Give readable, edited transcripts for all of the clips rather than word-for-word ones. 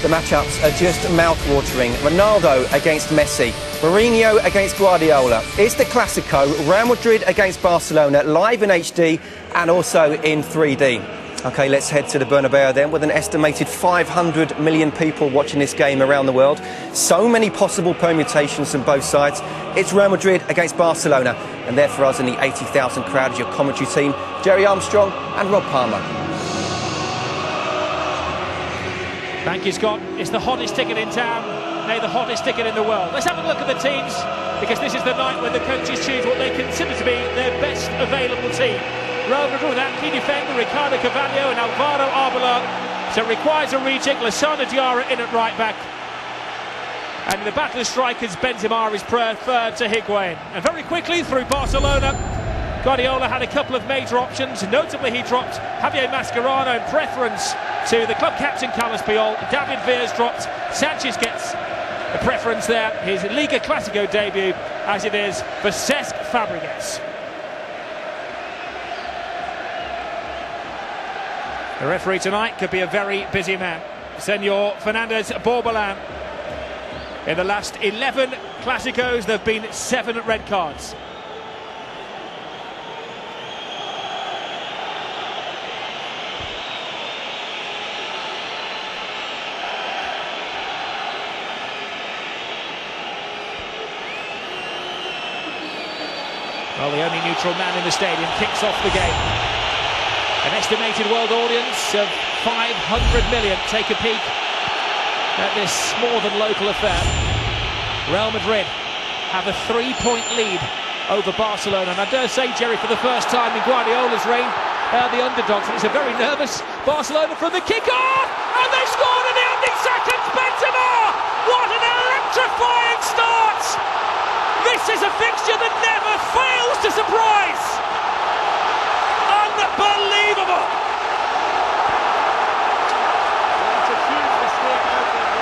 The matchups are just mouth-watering. Ronaldo against Messi, Mourinho against Guardiola. It's the Clásico, Real Madrid against Barcelona, live in HD and also in 3D. OK, let's head to the Bernabeu then, with an estimated 500 million people watching this game around the world. So many possible permutations from both sides. It's Real Madrid against Barcelona. And there for us in the 80,000 crowd is your commentary team, Jerry Armstrong and Rob Palmer. Thank you, Scott. It's the hottest ticket in town, nay, the hottest ticket in the world. Let's have a look at the teams, because this is the night when the coaches choose what they consider to be their best available team. Real Madrid with that key defender, Ricardo Carvalho and Alvaro Arbeloa. So it requires a rejig. Lassana Diarra in at right back. And in the battle of strikers, Benzema is preferred to Higuain. And very quickly through Barcelona, Guardiola had a couple of major options. Notably, he dropped Javier Mascherano in preference to the club captain Carlos Puyol. David Villa's dropped. Sanchez gets a preference there. His Liga Clásico debut, as it is for Cesc Fabregas. The referee tonight could be a very busy man. Senor Fernandez Borbalán. In the last 11 Clásicos, there have been 7 red cards. Well, the only neutral man in the stadium kicks off the game. An estimated world audience of 500 million take a peek at this more than local affair. Real Madrid have a 3-point lead over Barcelona, and I dare say, Jerry, for the first time in Guardiola's reign, the underdogs. And it's a very nervous Barcelona from the kick-off, and they scored in the ending seconds. Benzema! What an electrifying start! This is a fixture that never fails to surprise. Unbelievable! It's a huge mistake out there.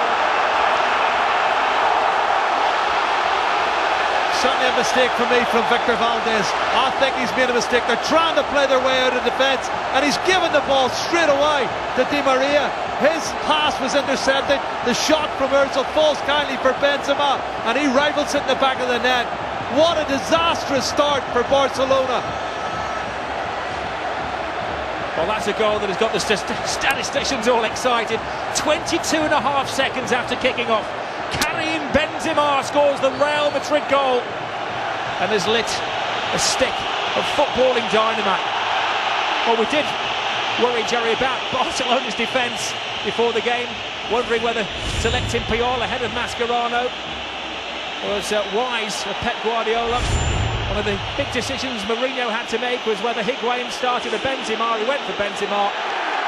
Certainly a mistake for me from Victor Valdez. I think he's made a mistake. They're trying to play their way out of defence, and he's given the ball straight away to Di Maria. His pass was intercepted. The shot from Ozil falls kindly for Benzema, and he rifles it in the back of the net. What a disastrous start for Barcelona. Well, that's a goal that has got the statisticians all excited. 22.5 seconds after kicking off, Karim Benzema scores the Real Madrid goal and has lit a stick of footballing dynamite. Well, we did worry, Jerry, about Barcelona's defence before the game, wondering whether selecting Puyol ahead of Mascherano was wise for Pep Guardiola. One of the big decisions Mourinho had to make was whether Higuain started or Benzema. He went for Benzema,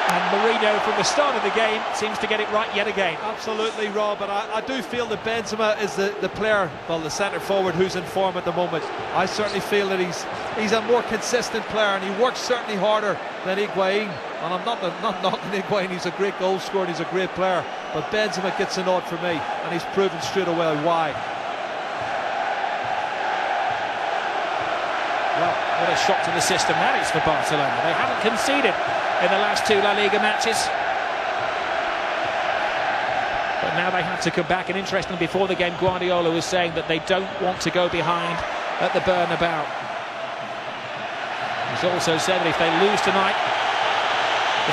and Mourinho from the start of the game seems to get it right yet again. Absolutely, Rob, but I do feel that Benzema is the player, well, the centre forward who's in form at the moment. I certainly feel that he's a more consistent player, and he works certainly harder than Higuain. And I'm not knocking Higuain, he's a great goal scorer, he's a great player, but Benzema gets a nod for me, and he's proven straight away why. Well, what a shock to the system that is for Barcelona. They haven't conceded in the last 2 La Liga matches. But now they have to come back, and interestingly, before the game, Guardiola was saying that they don't want to go behind at the Bernabeu. He's also said that if they lose tonight,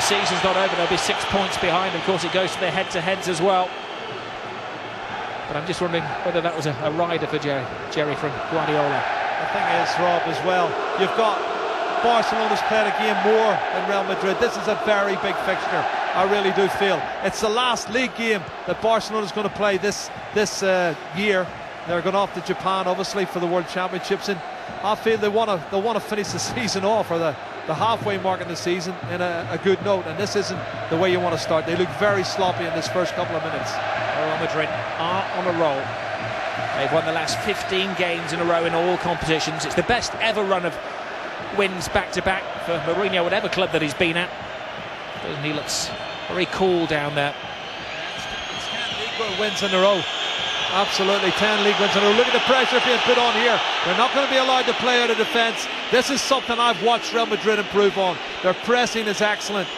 the season's not over, they'll be 6 points behind. Of course, it goes to their head-to-heads as well. But I'm just wondering whether that was a rider for Jerry from Guardiola. The thing is, Rob, as well, you've got Barcelona's played a game more than Real Madrid. This is a very big fixture, I really do feel. It's the last league game that Barcelona's going to play this year. They're going off to Japan, obviously, for the World Championships, and I feel they want to finish the season off, or the halfway mark in the season, in a good note, and this isn't the way you want to start. They look very sloppy in this first couple of minutes. Real Madrid are on a roll. They've won the last 15 games in a row in all competitions. It's the best ever run of wins back-to-back for Mourinho, whatever club that he's been at. And he looks very cool down there. It's 10 league wins in a row. Absolutely, 10 league wins in a row. Look at the pressure being put on here. They're not going to be allowed to play out of defence. This is something I've watched Real Madrid improve on. Their pressing is excellent.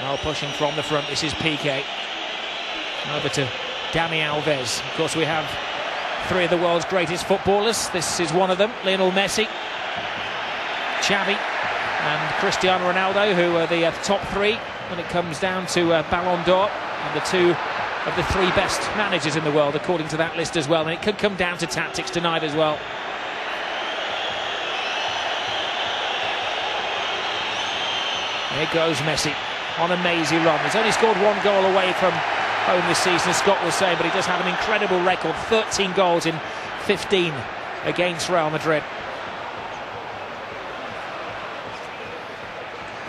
Now pushing from the front, this is Piqué. Over to Dani Alves. Of course, we have three of the world's greatest footballers. This is one of them, Lionel Messi, Xavi and Cristiano Ronaldo, who are the top three when it comes down to Ballon d'Or, and the two of the three best managers in the world according to that list as well. And it could come down to tactics tonight as well. Here goes Messi on a mazy run. He's only scored one goal away from home this season, as Scott was saying, but he does have an incredible record, 13 goals in 15 against Real Madrid.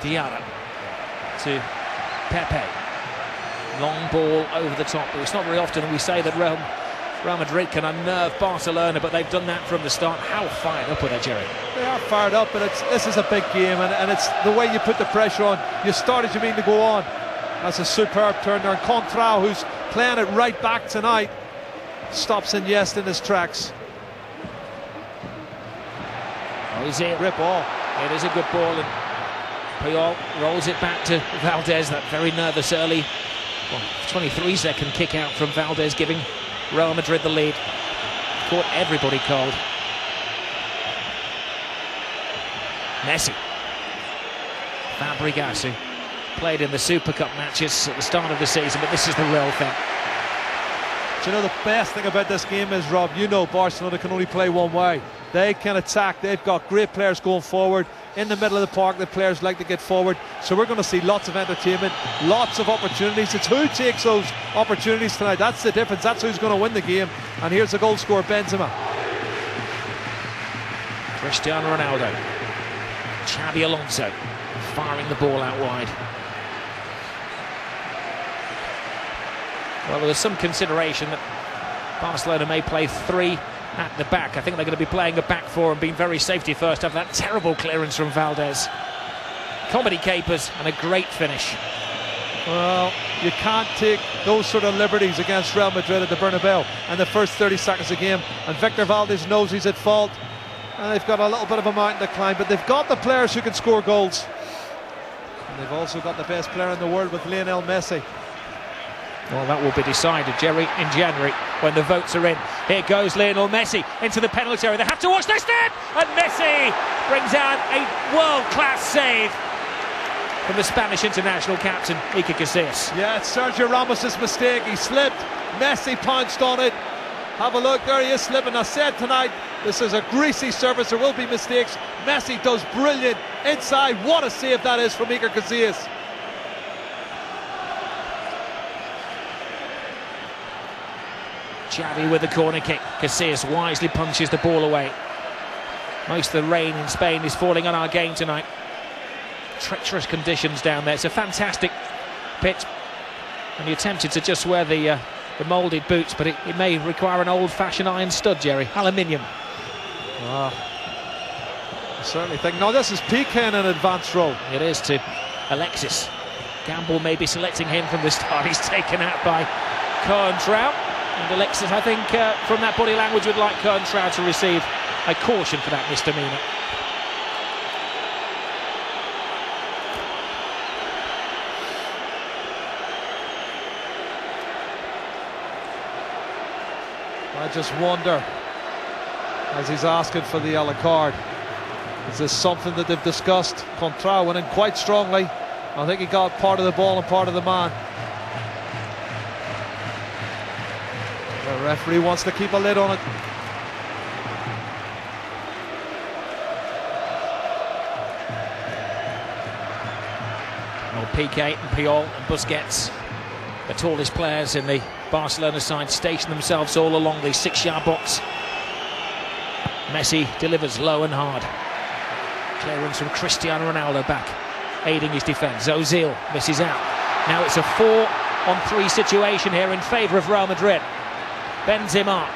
Diarra to Pepe. Long ball over the top. It's not very often we say that Real Madrid can unnerve Barcelona, but they've done that from the start. How fired up are they, Jerry? They are fired up, but this is a big game, and it's the way you put the pressure on. You started, you mean to go on. That's a superb turn there. And Contrao, who's playing it right back tonight, stops Iniesta in his tracks. Ozil. Great ball. It is a good ball, and Puyol rolls it back to Valdez. That very nervous early 23-second kick out from Valdez, giving Real Madrid the lead. Caught everybody cold. Messi. Fabregas, who played in the Super Cup matches at the start of the season, but this is the real thing. Do you know the best thing about this game is, Rob, you know Barcelona can only play one way. They can attack. They've got great players going forward. In the middle of the park, the players like to get forward. So we're going to see lots of entertainment, lots of opportunities. It's who takes those opportunities tonight. That's the difference. That's who's going to win the game. And here's the goal scorer, Benzema. Cristiano Ronaldo. Xabi Alonso firing the ball out wide. Well, there was some consideration that Barcelona may play three at the back. I think they're going to be playing a back four and being very safety first after that terrible clearance from Valdez. Comedy capers and a great finish. Well, you can't take those sort of liberties against Real Madrid at the Bernabeu in the first 30 seconds of the game. And Victor Valdez knows he's at fault. And they've got a little bit of a mountain to climb, but they've got the players who can score goals. And they've also got the best player in the world with Lionel Messi. Well, that will be decided, Jerry, in January when the votes are in. Here goes Lionel Messi into the penalty area. They have to watch this net, and Messi brings out a world-class save from the Spanish international captain, Iker Casillas. Yeah, it's Sergio Ramos' mistake. He slipped. Messi pounced on it. Have a look, there he is slipping. I said tonight, this is a greasy surface. There will be mistakes. Messi does brilliant inside. What a save that is from Iker Casillas. Xavi with the corner kick. Casillas wisely punches the ball away. Most of the rain in Spain is falling on our game tonight. Treacherous conditions down there. It's a fantastic pitch, and you're tempted to just wear the moulded boots, but it may require an old-fashioned iron stud, Jerry. Aluminium. I certainly think. No, this is Piqué in an advanced role. It is to Alexis. Gamble may be selecting him from the start. He's taken out by Contrao. And Alexis, I think, from that body language, would like Contrao to receive a caution for that misdemeanor. I just wonder, as he's asking for the yellow card, is this something that they've discussed? Contrao went in quite strongly. I think he got part of the ball and part of the man. The referee wants to keep a lid on it. Well, Piqué and Puyol and Busquets, the tallest players in the Barcelona side, station themselves all along the 6-yard box. Messi delivers low and hard. Clearance from Cristiano Ronaldo back, aiding his defence. Ozil misses out. Now it's a 4-on-3 situation here in favour of Real Madrid. Benzema,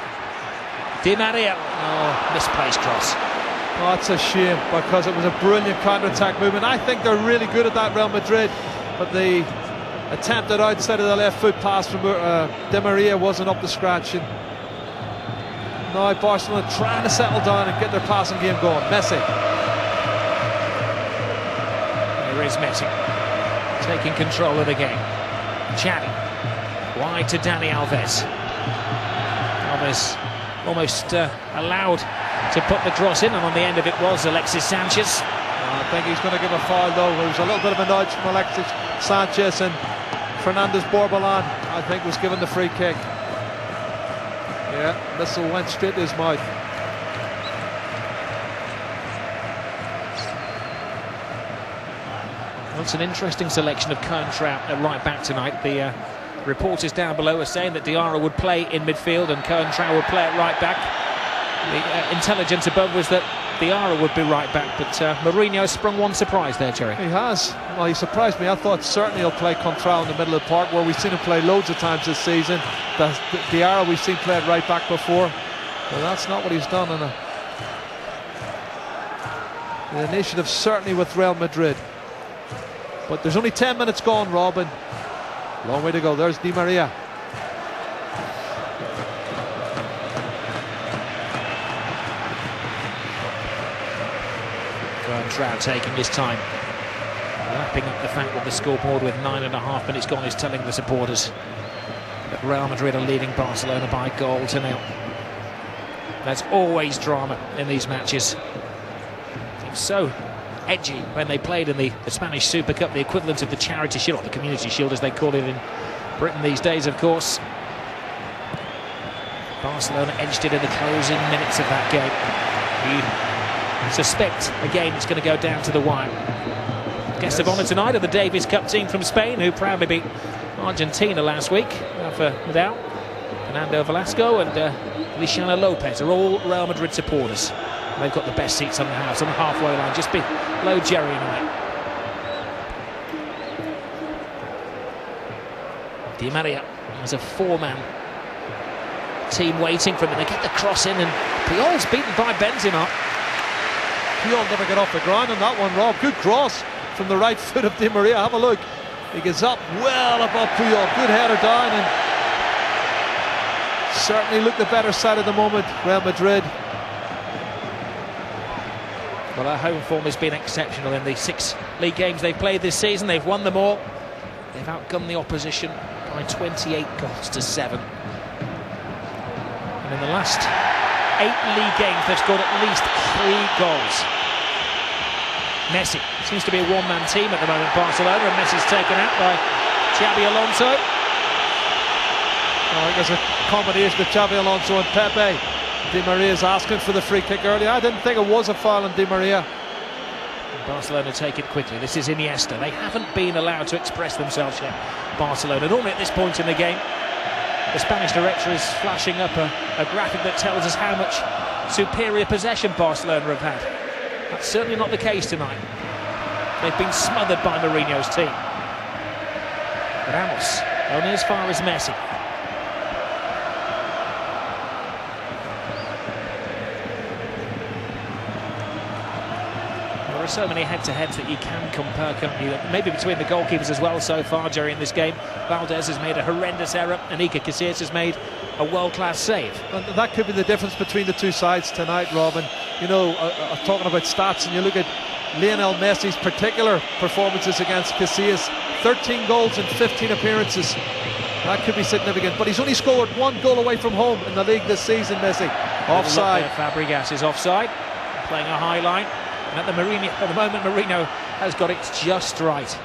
Di Maria, misplaced cross. Oh, that's a shame, because it was a brilliant counter-attack movement. I think they're really good at that, Real Madrid, but the attempted outside of the left foot pass from Di Maria wasn't up to scratch. And now Barcelona trying to settle down and get their passing game going. Messi. There is Messi. taking control of the game. Xavi, wide to Dani Alves. Alves almost allowed to put the cross in, and on the end of it was Alexis Sanchez. I think he's going to give a foul though. There was a little bit of a nudge from Alexis Sanchez, and Fernandez Borbalán, I think, was given the free kick. Yeah, missile went straight to his mouth. Well, it's an interesting selection of Kern Trout at right back tonight. The reporters down below are saying that Diarra would play in midfield and Kern Trout would play at right back. The intelligence above was that Diarra would be right back, but Mourinho sprung one surprise there, Jerry. He has. Well, he surprised me. I thought certainly he'll play Contral in the middle of the park, where we've seen him play loads of times this season. The Diarra we've seen play at right back before, but that's not what he's done. And the initiative certainly with Real Madrid. But there's only 10 minutes gone, Robin. Long way to go. There's Di Maria. Trout taking his time, lapping up the fact that the scoreboard with 9.5 minutes gone is telling the supporters that Real Madrid are leading Barcelona by 1-0. There's always drama in these matches. It's so edgy when they played in the Spanish Super Cup, the equivalent of the Charity Shield, or the Community Shield as they call it in Britain these days, of course. Barcelona edged it in the closing minutes of that game. Suspect again it's going to go down to the wire. Guest of honour tonight are the Davis Cup team from Spain, who proudly beat Argentina last week without Fernando Velasco and Luciano Lopez are all Real Madrid supporters. And they've got the best seats on the house on the halfway line, just below Jerry and I. Di Maria has a four-man team waiting for him. They get the cross in, and Puyol's beaten by Benzema. Puyol never got off the ground on that one, Rob. Good cross from the right foot of Di Maria. Have a look. He gets up well above Puyol. Good header down, and certainly looked the better side at the moment, Real Madrid. Well, their home form has been exceptional in the 6 league games they've played this season. They've won them all. They've outgunned the opposition by 28 goals to 7. And in the last 8 league games, they've scored at least 3 goals. Messi seems to be a one-man team at the moment, Barcelona, and Messi's taken out by Xabi Alonso. I think there's a combination of Xabi Alonso and Pepe. Di Maria's asking for the free kick earlier. I didn't think it was a foul on Di Maria. Barcelona take it quickly. This is Iniesta. They haven't been allowed to express themselves yet, Barcelona. Normally at this point in the game, the Spanish director is flashing up a graphic that tells us how much superior possession Barcelona have had. That's certainly not the case tonight. They've been smothered by Mourinho's team. Ramos, only as far as Messi. There are so many head-to-heads that you can compare, can't you? Maybe between the goalkeepers as well so far during this game. Valdez has made a horrendous error, and Iker Casillas has made a world-class save. And that could be the difference between the two sides tonight, Robin. You know, talking about stats, and you look at Lionel Messi's particular performances against Casillas, 13 goals in 15 appearances. That could be significant, but he's only scored 1 goal away from home in the league this season, Messi. Offside. Fabregas is offside, playing a high line. And at the moment, Mourinho has got it just right.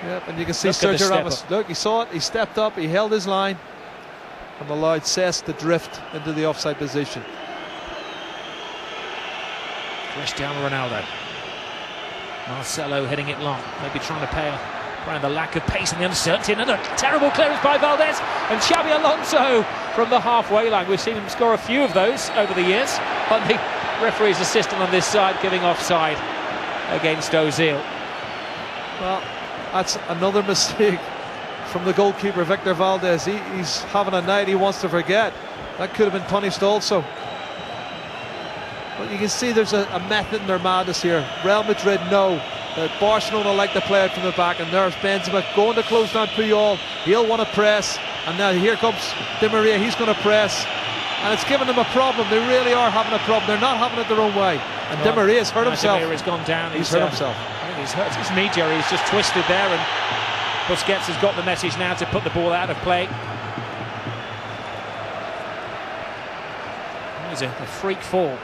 Yep, and you can see Sergio Ramos. Look, he saw it, he stepped up, he held his line, and allowed Cesc to drift into the offside position. Cristiano Ronaldo. Marcelo hitting it long, maybe trying to pay around the lack of pace and the uncertainty. Another terrible clearance by Valdez, and Xabi Alonso from the halfway line. We've seen him score a few of those over the years. On the referee's assistant on this side giving offside against Ozil. Well, that's another mistake from the goalkeeper, Victor Valdez. He's having a night he wants to forget. That could have been punished also. But you can see there's a method in their madness here. Real Madrid know that Barcelona like to play it from the back, and there's Benzema going to close down Puyol. He'll want to press, and now here comes Di Maria. He's going to press, and it's given them a problem. They really are having a problem. They're not having it their own way, and Di Maria's hurt himself. Di Maria's gone down. He's hurt himself. I think He's hurt his knee, Jerry. He's just twisted there, and Busquets has got the message now to put the ball out of play. He's a freak fall.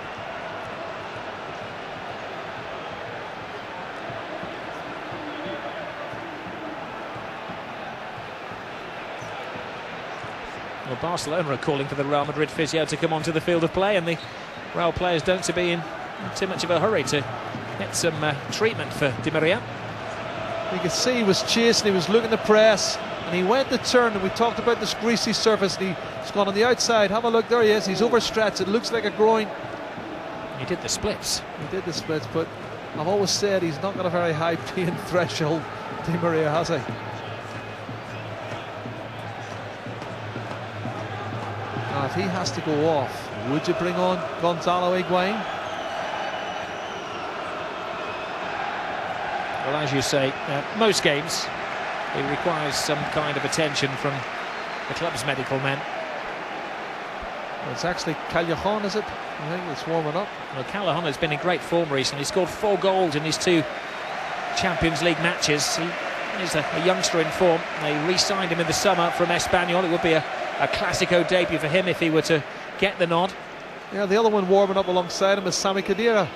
Well, Barcelona are calling for the Real Madrid physio to come onto the field of play, and the Real players don't seem to be in too much of a hurry to get some treatment for Di Maria. You can see he was chasing, he was looking to press, and he went to turn, and we talked about this greasy surface, and he's gone on the outside. Have a look, there he is, he's overstretched, it looks like a groin. He did the splits. He did the splits, but I've always said he's not got a very high pain threshold, Di Maria, has he? Now, if he has to go off, would you bring on Gonzalo Higuain? Well, as you say, most games it requires some kind of attention from the club's medical men. Well, it's actually Callejon, is it? I think it's warming up. Well, Callejon has been in great form recently. He scored 4 goals in his 2 Champions League matches. He is a youngster in form. They re-signed him in the summer from Espanyol. It would be a Clásico debut for him if he were to get the nod. Yeah, the other one warming up alongside him is Sami Khedira.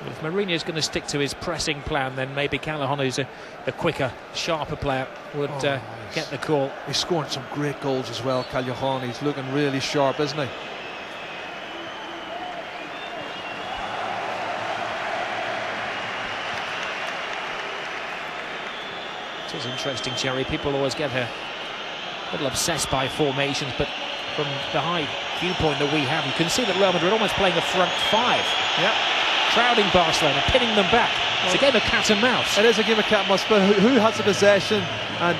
Well, if Mourinho's going to stick to his pressing plan, then maybe Callejon, who's a quicker, sharper player, would get the call. He's scoring some great goals as well, Callejon. He's looking really sharp, isn't he? It is interesting, Jerry. People always get a little obsessed by formations, but from the high viewpoint that we have, you can see that Real Madrid almost playing a front 5. Yep. Crowding Barcelona, pinning them back. It's a game of cat and mouse. It is a game of cat and mouse, but who has the possession and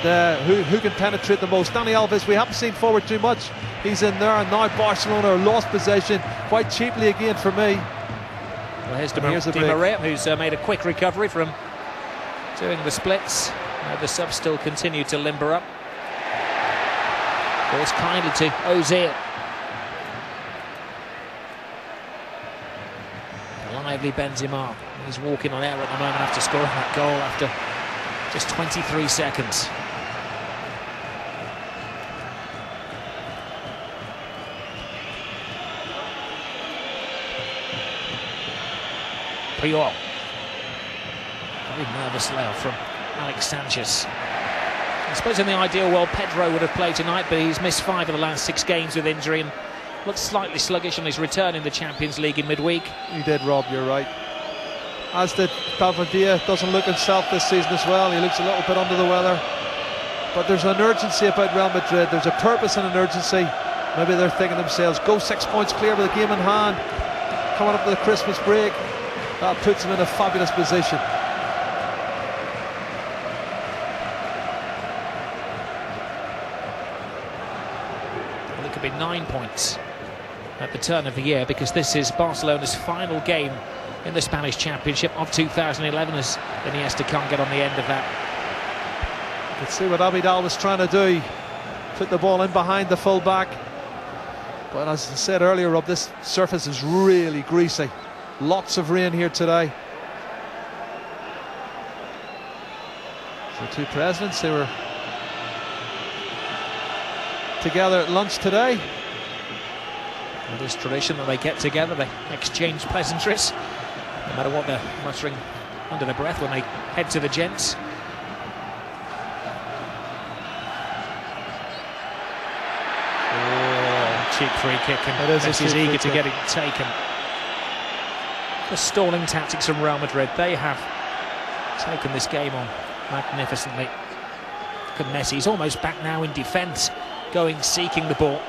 who can penetrate the most? Dani Alves, we haven't seen forward too much. He's in there, and now Barcelona lost possession quite cheaply again for me. Well, here's Di Maria, who's made a quick recovery from doing the splits. The subs still continue to limber up. Balls kindly to Ozil. Lively Benzema. He's walking on air at the moment after scoring that goal after just 23 seconds. Puyol. Very nervous layoff from Alex Sanchez. I suppose in the ideal world Pedro would have played tonight, but he's missed 5 of the last 6 games with injury and looks slightly sluggish on his return in the Champions League in midweek. He did, Rob, you're right. As did Valverde. Doesn't look himself this season as well. He looks a little bit under the weather. But there's an urgency about Real Madrid. There's a purpose and an urgency. Maybe they're thinking to themselves, go 6 points clear with the game in hand. Coming up to the Christmas break. That puts them in a fabulous position. Well, it could be 9 points at the turn of the year, because this is Barcelona's final game in the Spanish Championship of 2011, as Iniesta can't get on the end of that. Let's see what Abidal was trying to do. Put the ball in behind the full-back. But as I said earlier, Rob, this surface is really greasy. Lots of rain here today. The 2 presidents, they were together at lunch today. It is tradition that they get together, they exchange pleasantries, no matter what they're muttering under their breath when they head to the gents. Oh, cheap free kick, and Messi's eager to get it taken. The stalling tactics from Real Madrid, they have taken this game on magnificently. Look at Messi, he's almost back now in defence, seeking the ball.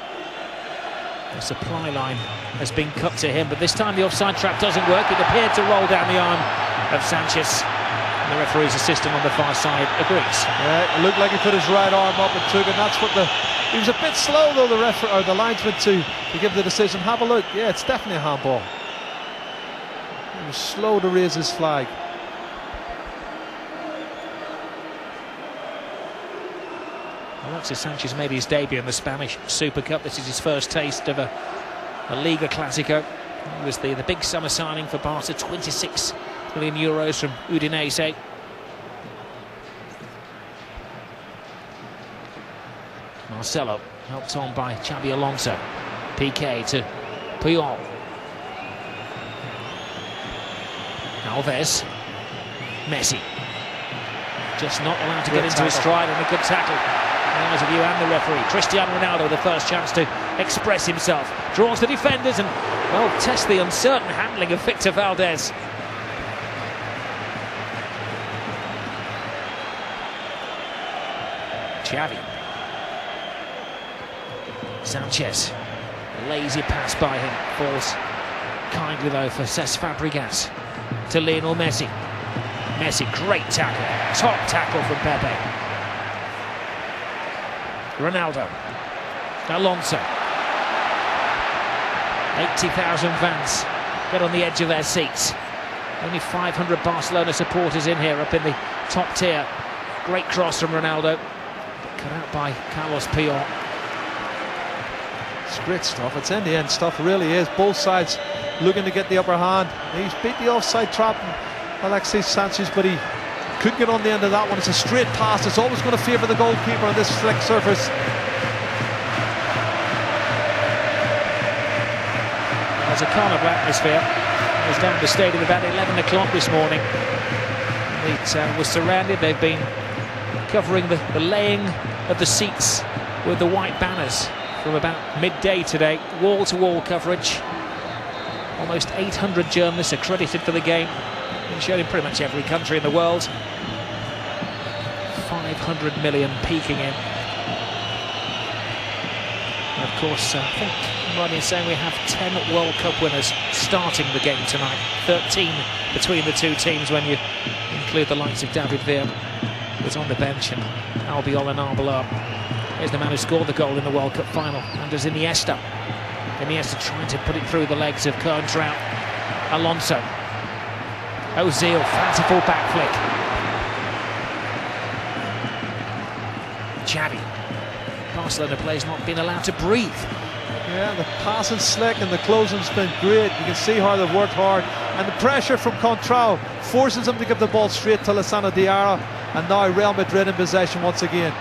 The supply line has been cut to him, but this time the offside trap doesn't work. It appeared to roll down the arm of Sanchez. And the referee's assistant on the far side agrees. Yeah, it looked like he put his right arm up and took it. That's what he was a bit slow though, the linesman to give the decision. Have a look. Yeah, it's definitely a handball. He was slow to raise his flag. Alexis Sanchez made his debut in the Spanish Super Cup. This is his first taste of a Liga Clásico. He was the big summer signing for Barca, 26 million euros from Udinese. Marcelo, helped on by Xabi Alonso. PK to Puyol. Alves. Messi. Just not allowed to get into his stride, and a good tackle. In the eyes of you and the referee. Cristiano Ronaldo, the first chance to express himself. Draws the defenders and, well, tests the uncertain handling of Victor Valdez. Xavi. Sanchez. A lazy pass by him. Falls kindly though for Cesc Fabregas. To Lionel Messi. Messi, great tackle. Top tackle from Pepe. Ronaldo. Alonso. 80,000 fans get on the edge of their seats. Only 500 Barcelona supporters in here up in the top tier. Great cross from Ronaldo. Cut out by Carlos Puyol. It's great stuff. It's end-to-end stuff, it really is. Both sides looking to get the upper hand. He's beat the offside trap, Alexis Sanchez, but he couldn't get on the end of that one. It's a straight pass. It's always going to favour the goalkeeper on this slick surface. There's a carnival atmosphere. It was down at the stadium about 11 o'clock this morning. It was surrounded. They've been covering the laying of the seats with the white banners from about midday today. Wall-to-wall coverage. Almost 800 journalists accredited for the game. Been shown in pretty much every country in the world. 500 million peeking in. And of course, I think I'm right in saying we have 10 World Cup winners starting the game tonight. 13 between the two teams when you include the likes of David Villa, who's on the bench, and Albiol and Arbeloa. Here's the man who scored the goal in the World Cup final, Andres Iniesta. Iniesta trying to put it through the legs of Kern Trout. Alonso. Ozil, fanciful back flick. Xavi. Barcelona players not being allowed to breathe. Yeah, the passing slick and the closing's been great. You can see how they've worked hard. And the pressure from Contrao forces him to give the ball straight to Lassana Diarra. And now Real Madrid in possession once again.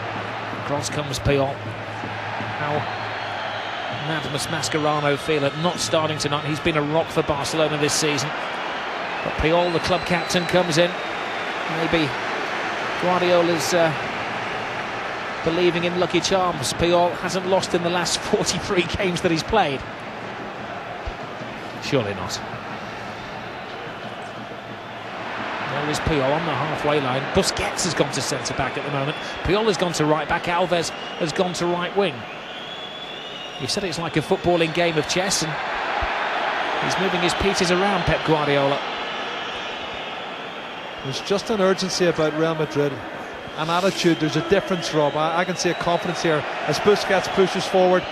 Cross comes Puyol. How Madmas Mascherano feel at not starting tonight. He's been a rock for Barcelona this season. But Puyol, the club captain, comes in. Maybe Guardiola's believing in lucky charms. Puyol hasn't lost in the last 43 games that he's played. Surely not. There is Puyol on the halfway line. Busquets has gone to centre-back at the moment. Puyol has gone to right-back. Alves has gone to right wing. You said it's like a footballing game of chess, and he's moving his pieces around, Pep Guardiola. There's just an urgency about Real Madrid. An attitude. There's a difference, Rob. I can see a confidence here as Busquets pushes forward.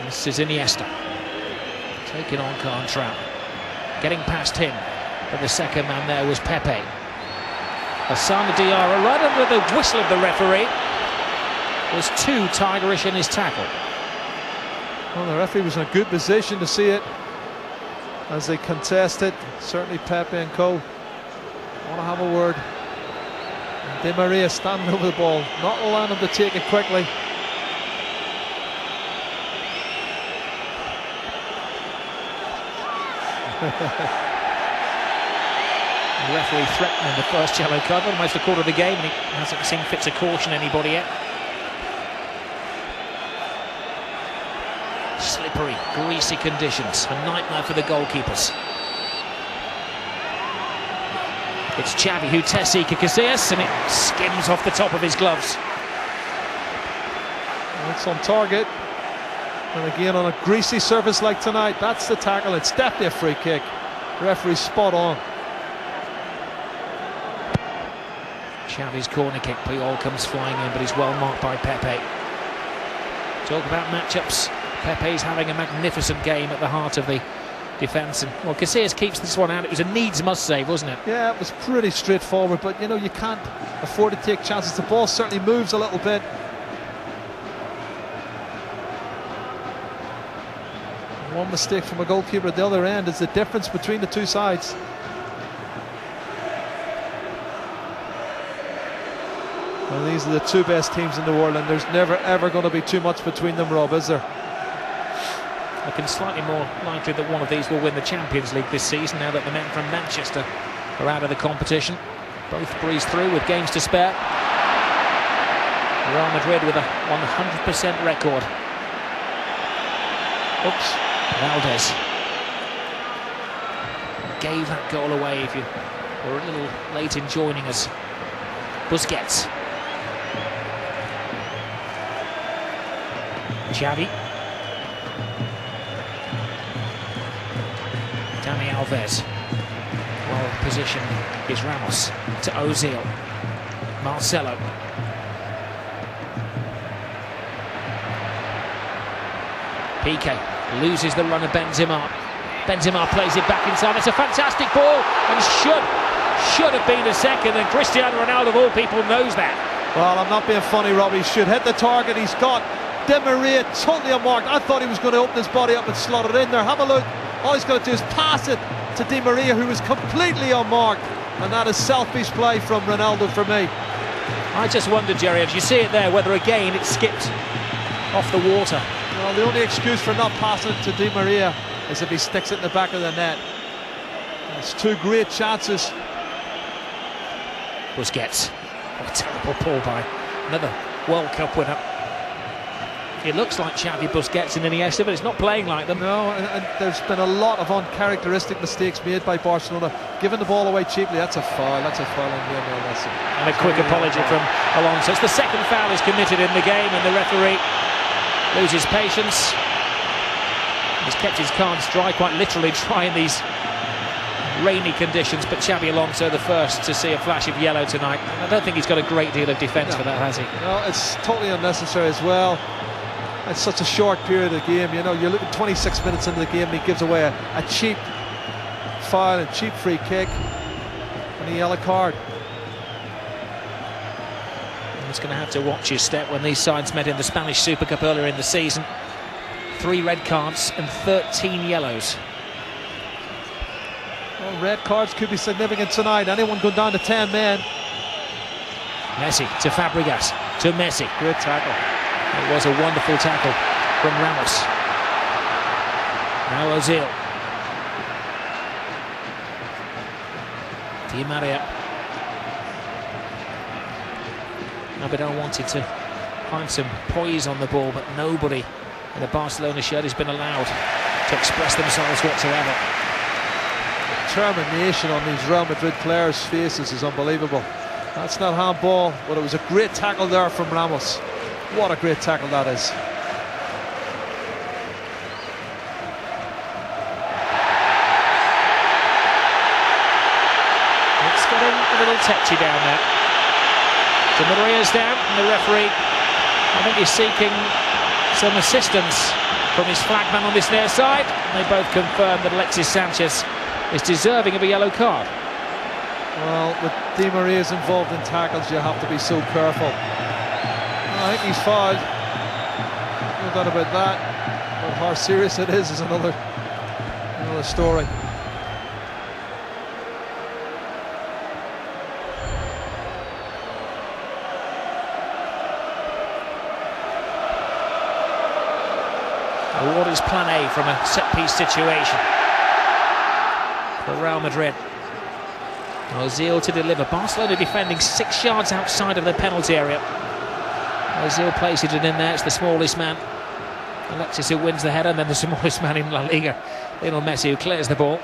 This is Iniesta. Taking on Contrao. Getting past him. But the second man there was Pepe. Lassana Diarra, right under the whistle of the referee, was too tigerish in his tackle. Well, the referee was in a good position to see it as they contest it. Certainly Pepe and co. Want to have a word. Di Maria standing over the ball, not allowing him to take it quickly. The referee threatening the first yellow card, almost a quarter of the game, and he hasn't seen fit to caution anybody yet. Slippery, greasy conditions, a nightmare for the goalkeepers. It's Xavi who tests Iker Casillas, and it skims off the top of his gloves. It's on target. And again, on a greasy surface like tonight, that's the tackle. It's definitely a free kick. The referee's spot on. Xavi's corner kick. Puyol comes flying in, but he's well marked by Pepe. Talk about matchups. Pepe's having a magnificent game at the heart of the defence, and well, Casillas keeps this one out. It was a needs must save, wasn't it? Yeah, it was pretty straightforward, but you know, you can't afford to take chances. The ball certainly moves a little bit. One mistake from a goalkeeper at the other end is the difference between the two sides. Well, these are the two best teams in the world, and there's never ever going to be too much between them, Rob, is there? Looking slightly more likely that one of these will win the Champions League this season now that the men from Manchester are out of the competition. Both breeze through with games to spare. Real Madrid with a 100% record. Oops, Valdez gave that goal away if you were a little late in joining us. Busquets. Xavi. Dani Alves. Well positioned is Ramos to Ozil. Marcelo. Piqué loses the run of Benzema. Benzema plays it back inside. It's a fantastic ball and should have been a second, and Cristiano Ronaldo of all people knows that. Well, I'm not being funny, Rob. He should hit the target. He's got Di Maria totally unmarked. I thought he was going to open his body up and slot it in there. Have a look. All he's got to do is pass it to Di Maria, who was completely unmarked, and that is selfish play from Ronaldo for me. I just wonder, Jerry, as you see it there, whether again it skipped off the water. Well, the only excuse for not passing it to Di Maria is if he sticks it in the back of the net. It's two great chances. Busquets. What a terrible pull by another World Cup winner. It looks like Xavi, Busquets and Iniesta, but it's not playing like them. No, and there's been a lot of uncharacteristic mistakes made by Barcelona. Giving the ball away cheaply, that's a foul. That's a foul on Lionel Messi. And a quick apology from Alonso. It's the second foul is committed in the game, and the referee loses patience. He's kept his cards dry, quite literally dry in these rainy conditions, but Xabi Alonso the first to see a flash of yellow tonight. I don't think he's got a great deal of defence for that, has he? No, it's totally unnecessary as well. It's such a short period of the game. You know, you're looking 26 minutes into the game and he gives away a cheap foul, a cheap free kick and a yellow card. He's going to have to watch his step when these sides met in the Spanish Super Cup earlier in the season. 3 red cards and 13 yellows. Well, red cards could be significant tonight. Anyone going down to 10 men. Messi to Fabregas to Messi. Great tackle. It was a wonderful tackle from Ramos. Now Ozil. Di Maria. Abidal wanted to find some poise on the ball, but nobody in a Barcelona shirt has been allowed to express themselves whatsoever. Determination on these Real Madrid players' faces is unbelievable. That's not handball, but it was a great tackle there from Ramos. What a great tackle that is. It's getting a little touchy down there. Di Maria's down, and the referee, I think, is seeking some assistance from his flagman on this near side. And they both confirm that Alexis Sanchez is deserving of a yellow card. Well, with Di Maria's involved in tackles, you have to be so careful. I think he's fouled. No doubt about that. But how serious it is another story. What is plan A from a set-piece situation for Real Madrid? Ozil to deliver. Barcelona defending 6 yards outside of the penalty area. Ozil places it in there. It's the smallest man, Alexis, who wins the header, and then the smallest man in La Liga, Lionel Messi, who clears the ball.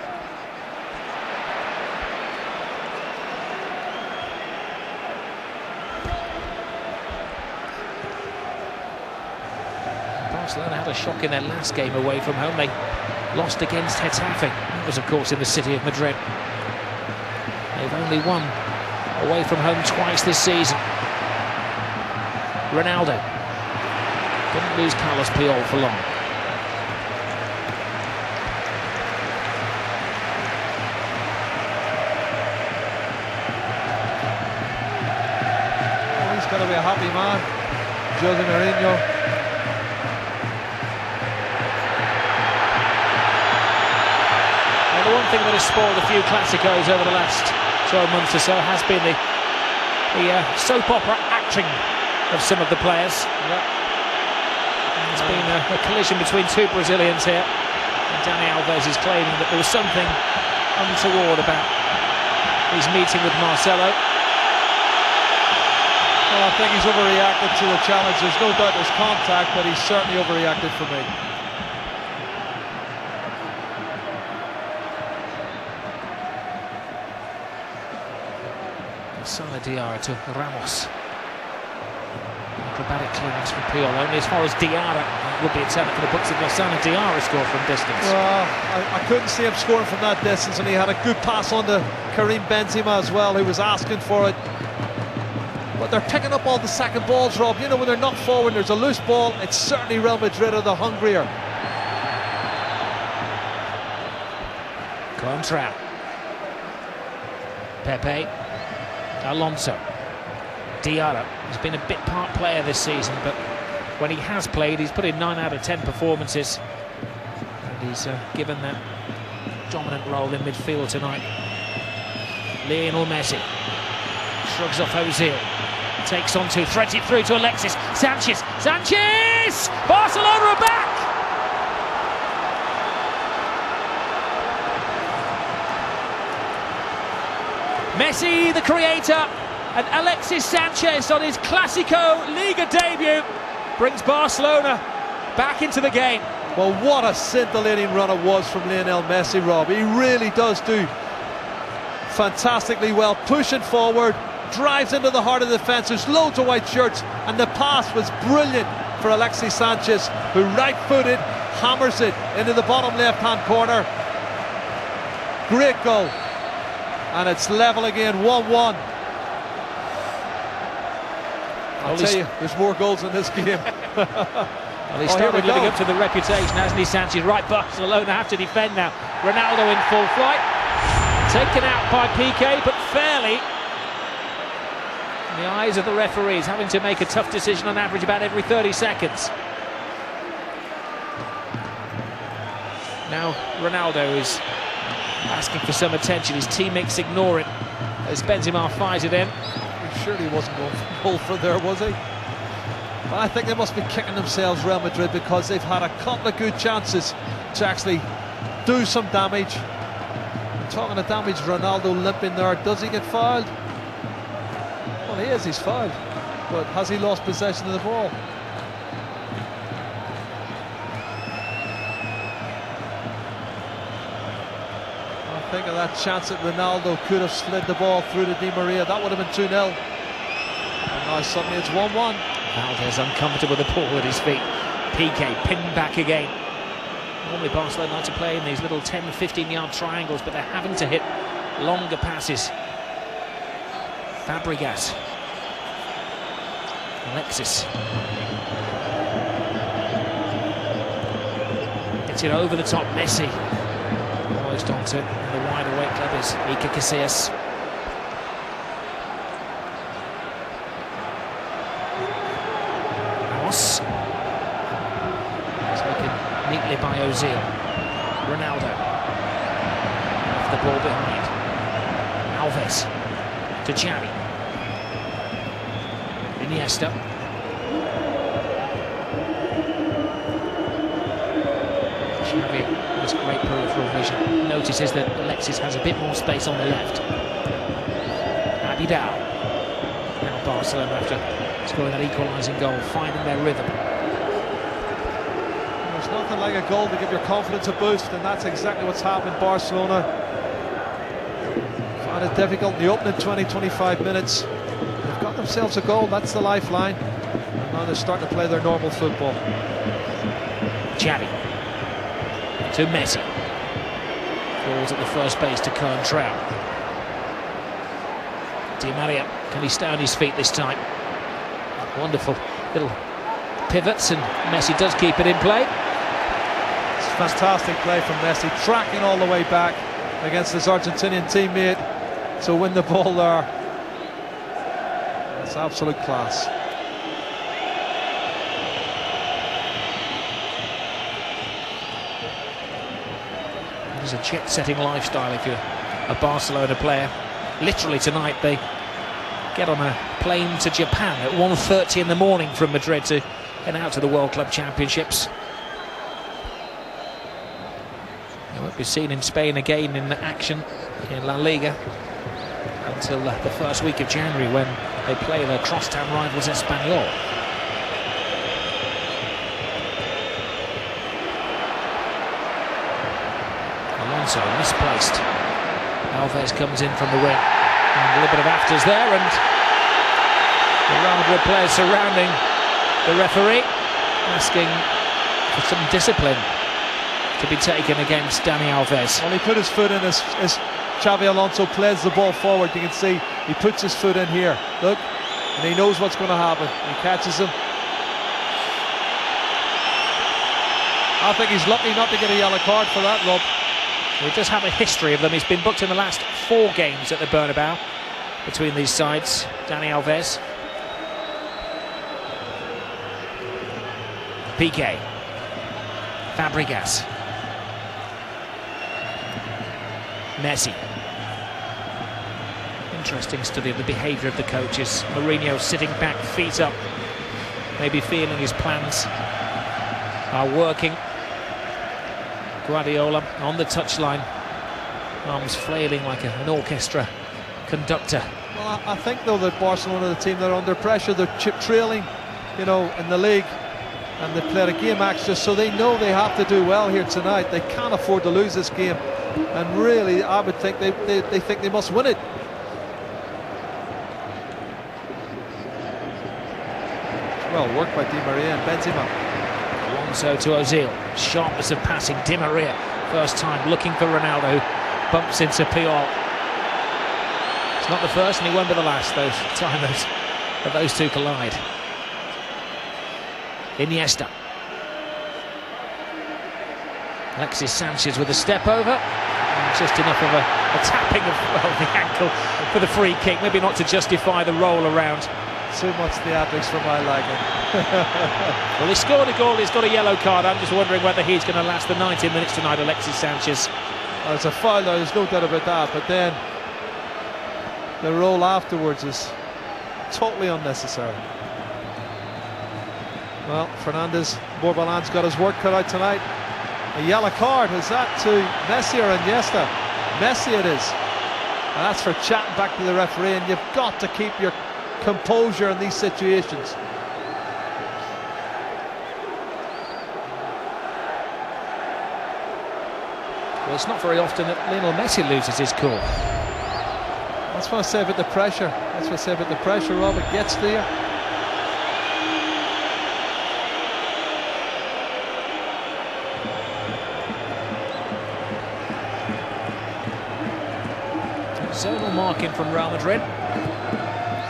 Barcelona had a shock in their last game away from home. They lost against Getafe. That was, of course, in the city of Madrid. They've only won away from home twice this season. Ronaldo didn't lose Carlos Puyol for long. Well, he's got to be a happy man, Jose Mourinho. Well, the one thing that has spoiled a few Clásicos over the last 12 months or so has been the the soap opera acting of some of the players. There's been a collision between two Brazilians here, and Dani Alves is claiming that there was something untoward about his meeting with Marcelo. Well, I think he's overreacted to the challenge. There's no doubt there's contact, but he's certainly overreacted for me. Sala Diarra to Ramos. Acrobatic clearance from Puyol, only as far as Diarra would be a turn for the books if Sala Diarra scored from distance. Well, I couldn't see him scoring from that distance, and he had a good pass on to Karim Benzema as well, who was asking for it. But they're picking up all the second balls, Rob. You know, when they're knocked forward, there's a loose ball. It's certainly Real Madrid are the hungrier. Contra. Pepe. Alonso. Diarra has been a bit part player this season, but when he has played, he's put in 9 out of 10 performances, and he's given that dominant role in midfield tonight. Lionel Messi shrugs off Ozil, takes on two, threads it through to Alexis Sanchez. Barcelona are back. Messi, the creator, and Alexis Sanchez on his Clásico Liga debut brings Barcelona back into the game. Well, what a scintillating run it was from Lionel Messi, Rob. He really does do fantastically well, pushing forward, drives into the heart of the defence. There's loads of white shirts, and the pass was brilliant for Alexis Sanchez, who right-footed, hammers it into the bottom left-hand corner. Great goal. And it's level again, 1-1. I'll tell you, there's more goals in this game. Well, he started living up to the reputation, hasn't he, Sanchez? Right, Barcelona have to defend now. Ronaldo in full flight. Taken out by Piqué, but fairly. In the eyes of the referees, having to make a tough decision on average about every 30 seconds. Now Ronaldo is asking for some attention. His teammates ignore it as Benzema fires it in. He surely wasn't going for goal for there, was he? But I think they must be kicking themselves, Real Madrid, because they've had a couple of good chances to actually do some damage. Talking of damage, Ronaldo limping there. Does he get fouled? Well, he is, he's fouled. But has he lost possession of the ball? Think of that chance that Ronaldo could have slid the ball through to Di Maria. That would have been 2-0. And now suddenly it's 1-1. Valdez uncomfortable with the ball at his feet. Piqué pinned back again. Normally Barcelona like to play in these little 10-15 yard triangles, but they're having to hit longer passes. Fabregas. Alexis. Hits it over the top, Messi. Almost onto the wide awake club is Iker Casillas. Ramos. Taken neatly by Ozil. Ronaldo. Off the ball behind. Alves. To Xavi. Iniesta. Xavi. This great peripheral vision. Notices that Alexis has a bit more space on the left. Abidal. Now Barcelona, after scoring that equalising goal, finding their rhythm. There's nothing like a goal to give your confidence a boost, and that's exactly what's happened. Barcelona found it difficult in the opening 20-25 minutes. They've got themselves a goal, that's the lifeline. And now they're starting to play their normal football. Xavi. To Messi. Falls at the first base to Contra. Di Maria, can he stay on his feet this time? Wonderful little pivots, and Messi does keep it in play. It's a fantastic play from Messi, tracking all the way back against his Argentinian teammate to win the ball there. It's absolute class. It's a jet-setting lifestyle if you're a Barcelona player. Literally tonight they get on a plane to Japan at 1:30 in the morning from Madrid to head out to the World Club Championships. They won't be seen in Spain again in action in La Liga until the first week of January, when they play their crosstown rivals Espanyol. Alonso misplaced. Alves comes in from the wing. And a little bit of afters there, and the Real Madrid players surrounding the referee, asking for some discipline to be taken against Dani Alves. Well, he put his foot in as Xabi Alonso plays the ball forward. You can see he puts his foot in here. Look, and he knows what's going to happen. He catches him. I think he's lucky not to get a yellow card for that, Rob. He does have a history of them. He's been booked in the last 4 games at the Bernabeu between these sides. Dani Alves. Piqué. Fabregas. Messi. Interesting study of the behaviour of the coaches. Mourinho sitting back, feet up, maybe feeling his plans are working. Guardiola on the touchline, arms flailing like an orchestra conductor. Well, I think though that Barcelona, the team that are under pressure, they're trailing, you know, in the league, and they played a game extra, so they know they have to do well here tonight. They can't afford to lose this game, and really, I would think they think they must win it. Well worked by Di Maria and Benzema. Alonso to Ozil, sharpness of passing. Di Maria, first time looking for Ronaldo, who bumps into Puyol. It's not the first, and he won't be the last time those two collide. Iniesta. Alexis Sanchez with a step over, and just enough of a tapping of the ankle for the free kick, maybe not to justify the roll around. Too much theatrics for my liking. Well, he scored a goal, he's got a yellow card. I'm just wondering whether he's going to last the 90 minutes tonight, Alexis Sanchez. Well, it's a foul, there's no doubt about that, but then the roll afterwards is totally unnecessary. Well, Fernandez, Borbalan's got his work cut out tonight. A yellow card, is that to Messi or Iniesta? Messi it is. And that's for chatting back to the referee, and you've got to keep your composure in these situations. Well, it's not very often that Lionel Messi loses his cool. That's what I say about the pressure. That's what I say about the pressure, Rob. It gets to you. Zonal marking from Real Madrid.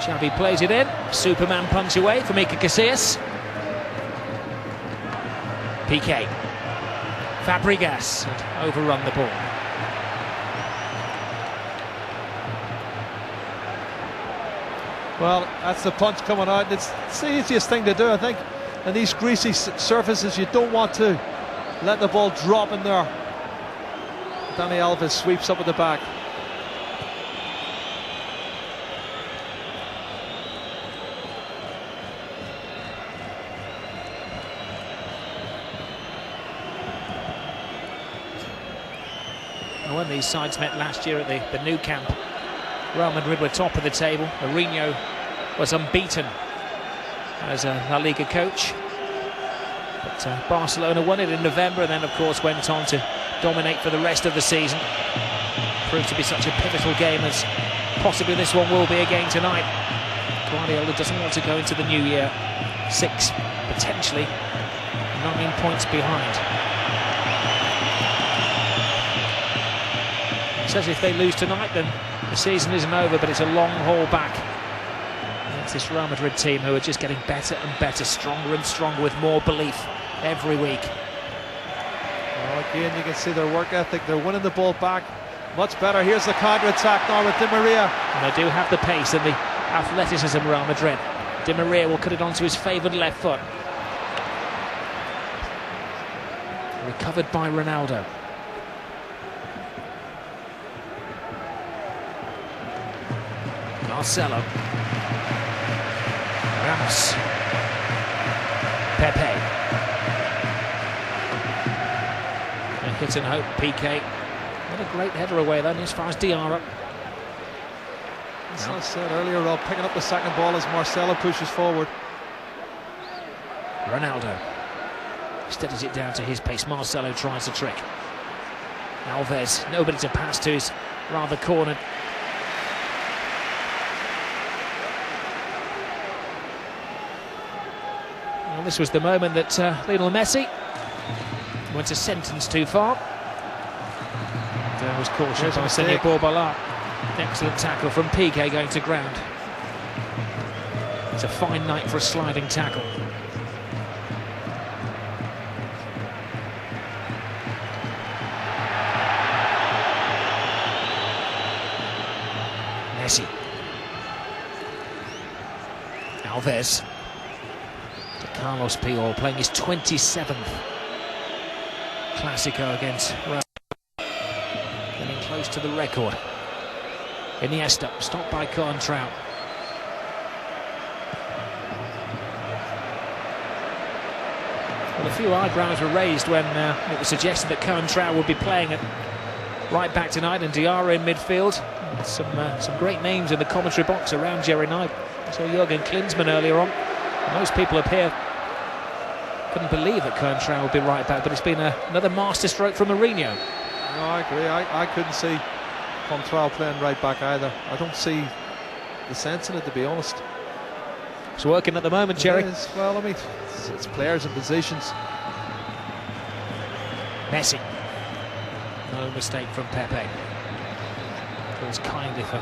Xavi plays it in. Superman punch away from Iker Casillas. Piqué. Fabregas had overrun the ball. Well, that's the punch coming out. It's the easiest thing to do, I think. And these greasy surfaces, you don't want to let the ball drop in there. Dani Alves sweeps up at the back. When these sides met last year at the new camp, Real Madrid were top of the table. Mourinho was unbeaten as a La Liga coach, but Barcelona won it in November, and then of course went on to dominate for the rest of the season. Proved to be such a pivotal game, as possibly this one will be again tonight. Guardiola doesn't want to go into the new year 6, potentially 9 points behind. Says if they lose tonight, then the season isn't over, but it's a long haul back. And it's this Real Madrid team who are just getting better and better, stronger and stronger, with more belief every week. Well, again, you can see their work ethic. They're winning the ball back much better. Here's the counter-attack now with Di Maria. And they do have the pace and the athleticism, Real Madrid. Di Maria will cut it onto his favoured left foot. Recovered by Ronaldo. Marcelo. Ramos. Pepe. A hit and hope, PK. Not a great header away then as far as Diarra. As I said earlier, Rob, picking up the second ball as Marcelo pushes forward. Ronaldo steadies it down to his pace. Marcelo tries the trick. Alves, nobody to pass to, is rather cornered. Well, this was the moment that Lionel Messi went a sentence too far. There was caution by Senor Borbala. Excellent tackle from Piqué going to ground. It's a fine night for a sliding tackle. Messi. Alves. To Carlos Puyol, playing his 27th Clásico against Real. Getting close to the record. Iniesta, stopped by Coentrão. Well, a few eyebrows were raised when it was suggested that Coentrão would be playing at right back tonight and Diarra in midfield. Some great names in the commentary box around Jerry Knight. So Jurgen Klinsmann earlier on. Most people up here couldn't believe that Coentrão would be right back, but it's been another masterstroke from Mourinho. No, I agree. I couldn't see Coentrão playing right back either. I don't see the sense in it, to be honest. It's working at the moment, Jerry. It is. Well, I mean, it's players and positions. Messi. No mistake from Pepe. Feels kindly for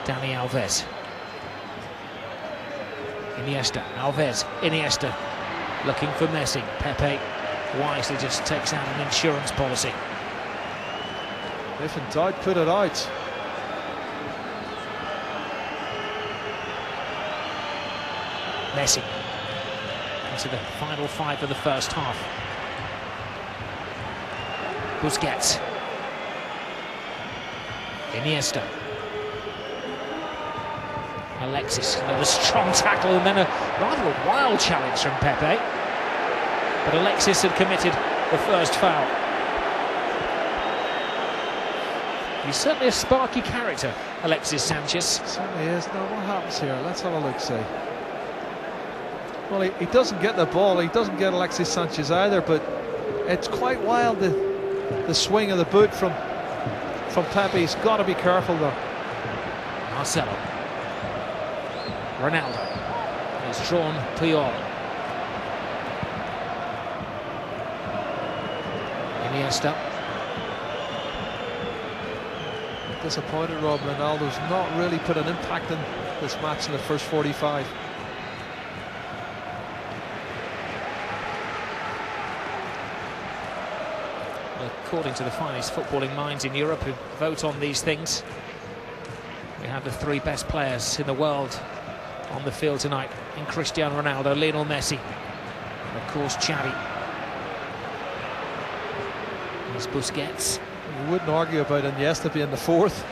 Dani Alves. Iniesta, Alves, Iniesta. Looking for Messi. Pepe wisely just takes out an insurance policy. If in doubt, put it out. Messi into the final 5 of the first half. Busquets. Iniesta. Alexis, another strong tackle and then a rather wild challenge from Pepe. But Alexis had committed the first foul. He's certainly a sparky character, Alexis Sanchez. Certainly is. Now, what happens here? Let's have a look, see. Well, he doesn't get the ball. He doesn't get Alexis Sanchez either, but it's quite wild, the swing of the boot from Pepe. He's got to be careful, though. Marcelo. Ronaldo. He's drawn Puyol. Iniesta. Disappointed, Rob. Ronaldo's not really put an impact in this match in the first 45. According to the finest footballing minds in Europe who vote on these things, we have the 3 best players in the world on the field tonight in Cristiano Ronaldo, Lionel Messi, and of course Xavi. There's Busquets. You wouldn't argue about Iniesta being the 4th.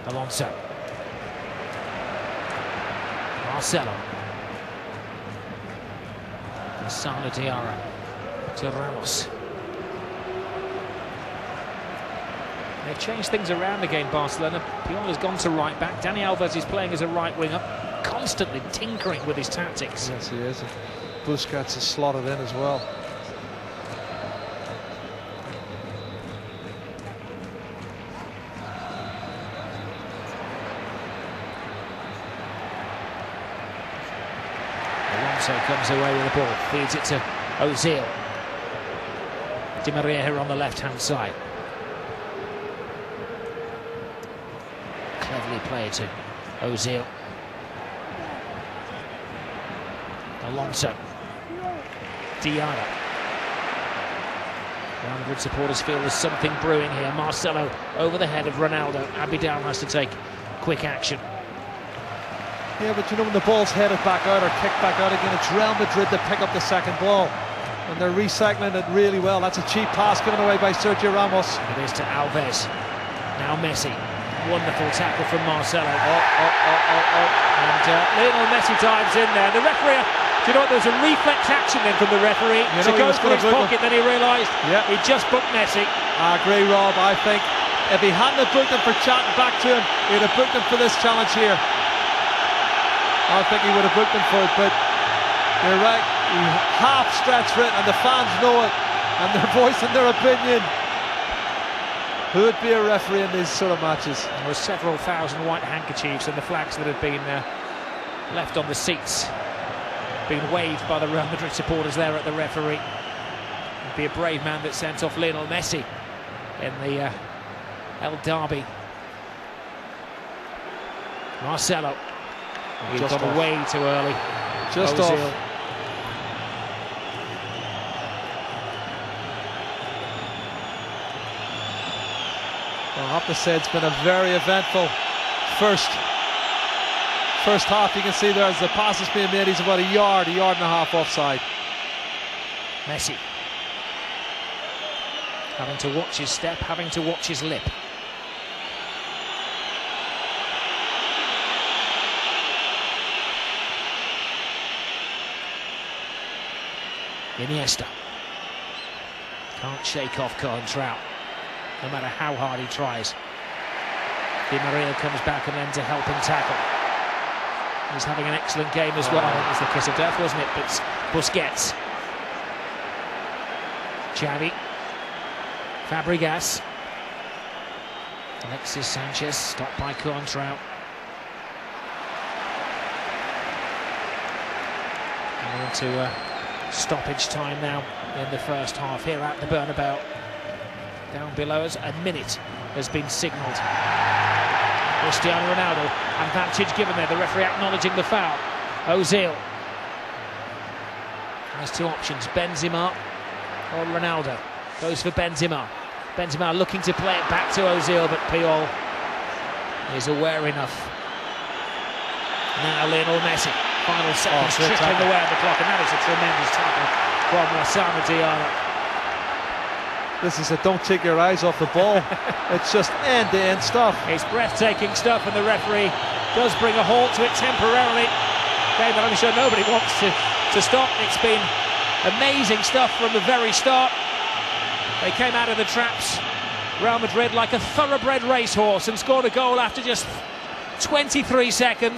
Alonso. Marcelo. Sana Diarra to Ramos. They've changed things around again, Barcelona. Puyol has gone to right back. Dani Alves is playing as a right winger, constantly tinkering with his tactics. Yes, he is. Busquets is slotted in as well. Alonso comes away with the ball, feeds it to Ozil. Di Maria here on the left-hand side. Cleverly played to Ozil. Alonso. Diarra. Real Madrid supporters feel there's something brewing here. Marcelo over the head of Ronaldo. Abidal has to take quick action. Yeah, but you know, when the ball's headed back out or kicked back out again, it's Real Madrid that pick up the second ball. and they're recycling it really well. That's a cheap pass given away by Sergio Ramos. It is to Alves. Now Messi. Wonderful tackle from Marcelo. And Lionel Messi dives in there. The referee, do you know what? There was a reflex action then from the referee to go for his pocket. Then he realised he just booked Messi. I agree, Rob. I think if he hadn't have booked him for chatting back to him, he'd have booked him for this challenge here. I think he would have booked him for it, but you're right. He half stretched for it, and the fans know it, and they're voicing their opinion. Who would be a referee in these sort of matches? There were several thousand white handkerchiefs and the flags that had been left on the seats, being waved by the Real Madrid supporters there at the referee. It'd be a brave man that sent off Lionel Messi in the El Derby. Marcelo. He's gone way too early. Just Ozil. off. Well, I have to say it's been a very eventful first half. You can see there as the pass is being made, he's about a yard and a half offside. Messi having to watch his step, having to watch his lip. Iniesta can't shake off Cohen-Trout, no matter how hard he tries. Di Maria comes back and then to help him tackle. He's having an excellent game as well. It was the kiss of death, wasn't it? But Busquets. Xavi. Fabregas. Alexis Sanchez, stopped by Cohen-Trout. And we're into stoppage time now in the first half here at the Bernabeu. Down below us, a minute has been signalled. Cristiano Ronaldo, advantage given there, the referee acknowledging the foul. Ozil has two options, Benzema or Ronaldo. Goes for Benzema. Benzema looking to play it back to Ozil, but Puyol is aware enough. Now Lionel Messi, final seconds trickling away at the clock, and that is a tremendous tackle from Lassana Diarra. This is a don't take your eyes off the ball. It's just end-to-end stuff. It's breathtaking stuff, and the referee does bring a halt to it temporarily. Game that I'm sure nobody wants to stop. It's been amazing stuff from the very start. They came out of the traps, Real Madrid, like a thoroughbred racehorse, and scored a goal after just 23 seconds.